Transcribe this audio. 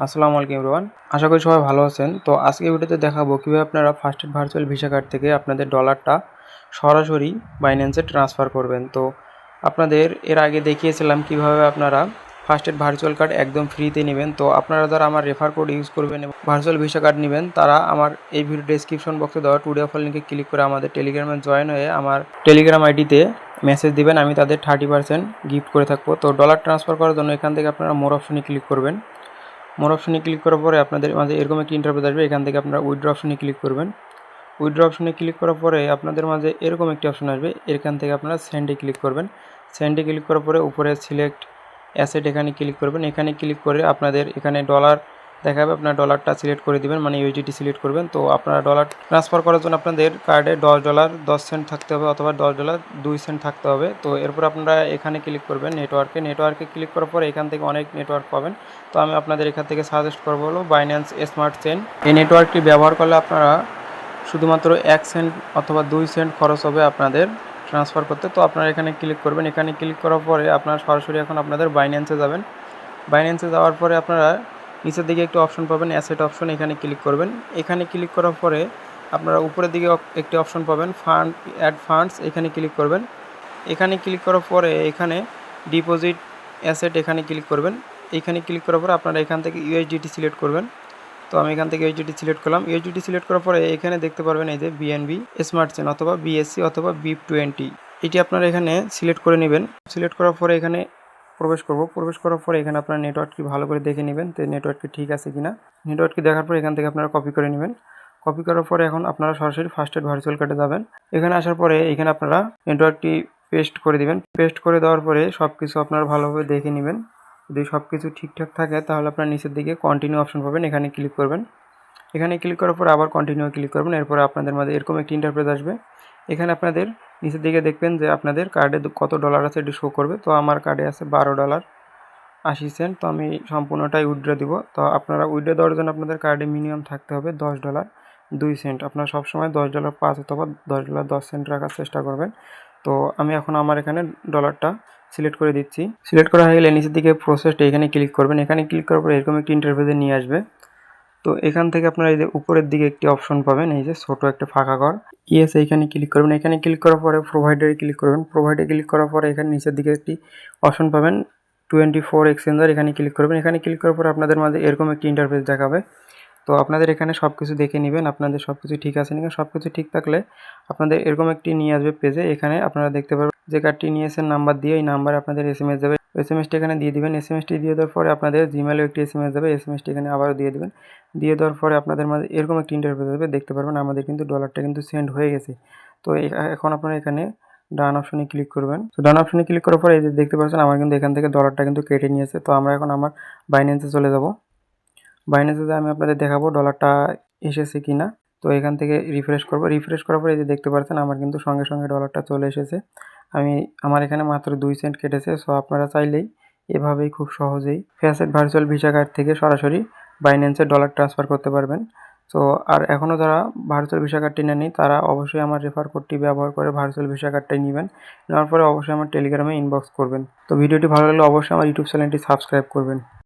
আসসালামু আলাইকুম এভরিওয়ান। আশা করি সবাই ভালো আছেন। তো আজকে ভিডিওতে দেখাবো কিভাবে আপনারা ফার্স্টেড ভার্চুয়াল ভিসা কার্ড থেকে আপনাদের ডলারটা সরাসরি বাইন্যান্সে ট্রান্সফার করবেন। তো আপনাদের এর আগে দেখিয়েছিলাম কিভাবে আপনারা ফার্স্টেড ভার্চুয়াল কার্ড একদম ফ্রিতে নেবেন। তো আপনারা যারা আমার রেফার কোড ইউজ করবেন এবং ভার্চুয়াল ভিসা কার্ড নেবেন তারা আমার এই ভিডিও ডেসক্রিপশন বক্সে দেওয়া টুডে অফার লিঙ্কে ক্লিক করে আমাদের টেলিগ্রামে জয়েন হয়ে আমার টেলিগ্রাম আইডিতে মেসেজ দিবেন। আমি তাদের 30% গিফট করে থাকবো। তো ডলার ট্রান্সফার করার জন্য এখান থেকে আপনারা মোর অপশনে ক্লিক করবেন। মোর অপশনে ক্লিক করার পরে আপনাদের মাঝে এরকম একটি ইন্টারফেস আসবে। এখান থেকে আপনারা উইথড্র অপশনে ক্লিক করবেন। উইথড্র অপশনে ক্লিক করার পরে আপনাদের মাঝে এরকম একটি অপশন আসবে। এখান থেকে আপনারা সেন্ডে ক্লিক করবেন। সেন্ডে ক্লিক করার পরে উপরে সিলেক্ট অ্যাসেট এখানে ক্লিক করবেন। এখানে ক্লিক করে আপনাদের এখানে ডলার দেখাবে, আপনার ডলারটা সিলেক্ট করে দিবেন, মানে ইউএসডিটি সিলেক্ট করবেন। তো আপনারা ডলার ট্রান্সফার করার জন্য আপনাদের কার্ডে $10 10 সেন্ট থাকতে হবে অথবা $10 2 সেন্ট থাকতে হবে। তো এরপর আপনারা এখানে ক্লিক করবেন নেটওয়ার্কে ক্লিক করার পরে এখান থেকে অনেক নেটওয়ার্ক পাবেন। তো আমি আপনাদের এখান থেকে সাজেস্ট করবো হলো বাইন্যান্স স্মার্ট চেইন। এই নেটওয়ার্কটি ব্যবহার করলে আপনারা শুধুমাত্র 1 সেন্ট অথবা 2 সেন্ট খরচ হবে আপনাদের ট্রান্সফার করতে। তো আপনারা এখানে ক্লিক করবেন। এখানে ক্লিক করার পরে আপনারা সরাসরি এখন আপনাদের বাইন্যান্সে যাবেন। বাইন্যান্সে যাওয়ার পরে আপনারা নিচের দিকে একটি অপশন পাবেন, অ্যাসেট অপশন, এখানে ক্লিক করবেন। এখানে ক্লিক করার পরে আপনারা উপরের দিকে একটি অপশন পাবেন অ্যাড ফান্ডস, এখানে ক্লিক করবেন। এখানে ক্লিক করার পরে এখানে ডিপোজিট অ্যাসেট এখানে ক্লিক করবেন। এখানে ক্লিক করার পরে আপনারা এখান থেকে ইউএসডিটি সিলেক্ট করবেন। তো আমি এখান থেকে ইউএসডিটি সিলেক্ট করলাম। ইউএসডিটি সিলেক্ট করার পরে এখানে দেখতে পারবেন এই যে বিএনবি স্মার্ট চেইন অথবা বিএসসি অথবা BIP20, এটি আপনারা এখানে সিলেক্ট করে নেবেন। সিলেক্ট করার পরে এখানে প্রবেশ করার পরে এখানে আপনার নেটওয়ার্কটি ভালো করে দেখে নেবেন তো নেটওয়ার্কটি ঠিক আছে কিনা। নেটওয়ার্কটি দেখার পরে এখান থেকে আপনারা কপি করে নেবেন। কপি করার পরে এখন আপনারা সরাসরি ফার্স্টেড ভার্চুয়াল কার্ডে যাবেন। এখানে আসার পরে এখানে আপনারা নেটওয়ার্কটি পেস্ট করে দিবেন। পেস্ট করে দেওয়ার পরে সব কিছু আপনারা ভালোভাবে দেখে নেবেন। যদি সব কিছু ঠিকঠাক থাকে তাহলে আপনার নিচের দিকে কন্টিনিউ অপশন পাবেন, এখানে ক্লিক করবেন। এখানে ক্লিক করার পর আবার কন্টিনিউ ক্লিক করবেন। এরপরে আপনাদের মাঝে এরকম একটি ইন্টারফেস আসবে। এখানে আপনাদের নিচের দিকে দেখবেন যে আপনাদের কার্ডে কত ডলার আছে এটি শো করবে। তো আমার কার্ডে আছে $12.80। তো আমি সম্পূর্ণটাই উইথড্র দিব। তো আপনারা উইথড্র দেওয়ার জন্য আপনাদের কার্ডে মিনিমাম থাকতে হবে $10 2 সেন্ট। আপনারা সবসময় $10.5 অথবা $10 10 সেন্ট রাখার চেষ্টা করবেন। তো আমি এখন আমার এখানে ডলারটা সিলেক্ট করে দিচ্ছি। সিলেক্ট করা হয়ে গেলে নিচের দিকে প্রসেসটা এখানে ক্লিক করবেন। এখানে ক্লিক করার পর এরকম একটি ইন্টারফেসে নিয়ে আসবে। তো এখান থেকে আপনারা এই যে উপরের দিকে একটি অপশন পাবেন, এই যে ছোট একটা ফাঁকা ঘর, ইয়েস এইখানে ক্লিক করবেন। এখানে ক্লিক করার পরে প্রোভাইডারে ক্লিক করবেন। প্রোভাইডারে ক্লিক করার পরে এখানে নিচের দিকে একটি অপশন পাবেন 24 এক্সচেঞ্জার, এখানে ক্লিক করবেন। এখানে ক্লিক করার পরে আপনাদের মাঝে এরকম একটি ইন্টারফেস দেখাবে। তো আপনাদের এখানে সব কিছু দেখে নেবেন, আপনাদের সব কিছু ঠিক আছে নাকি। সব কিছু ঠিক থাকলে আপনাদের এরকম একটি নিয়ে আসবে পেজে। এখানে আপনারা দেখতে পারবেন যে কার্ডটি নিয়েছেন নাম্বার দিয়ে, এই নাম্বারে আপনাদের এসএমএস যাবে। এসএমএসটি এখানে দিয়ে দিবেন। এসএমএসটি দিয়ে দেওয়ার পরে আপনাদের জিমেলে একটি এসএমএস যাবে। এসএমএসটি এখানে আবারও দিয়ে দিবেন। দিয়ে দেওয়ার পরে আপনাদের মাঝে এরকম একটি ইন্টারফেস আসবে। দেখতে পারবেন আমাদের কিন্তু ডলারটা কিন্তু সেন্ড হয়ে গেছে। তো এখন আপনারা এখানে ডান অপশনে ক্লিক করবেন। তো ডান অপশনে ক্লিক করার পরে এই যে দেখতে পাচ্ছেন আমার কিন্তু এখান থেকে ডলারটা কিন্তু কেটে নিয়েছে। তো আমরা এখন আমার বাইন্যান্সে চলে যাব। বাইন্যান্সে আমি আপনাদের দেখাবো ডলারটা এসেছে কিনা। তো এখান থেকে রিফ্রেশ করব। রিফ্রেশ করার পরে এই যে দেখতে পাচ্ছেন আমার কিন্তু সঙ্গে সঙ্গে ডলারটা চলে এসেছে। আমার এখানে মাত্র 2 সেন্ট কেটেছে। সো আপনারা চাইলেই এভাবেই খুব সহজেই ফ্যাসেট ভার্চুয়াল ভিসা কার্ড থেকে সরাসরি বাইন্যান্সে ডলার ট্রান্সফার করতে পারবেন। তো আর এখনও যারা ভার্চুয়াল ভিসা কার্ডটি নেননি তারা অবশ্যই আমার রেফার কোডটি ব্যবহার করে ভার্চুয়াল ভিসা কার্ডটাই নেবেন। নেওয়ার পরে অবশ্যই আমার টেলিগ্রামে ইনবক্স করবেন। তো ভিডিওটি ভালো লাগলে অবশ্যই আমার ইউটিউব চ্যানেলটি সাবস্ক্রাইব করবেন।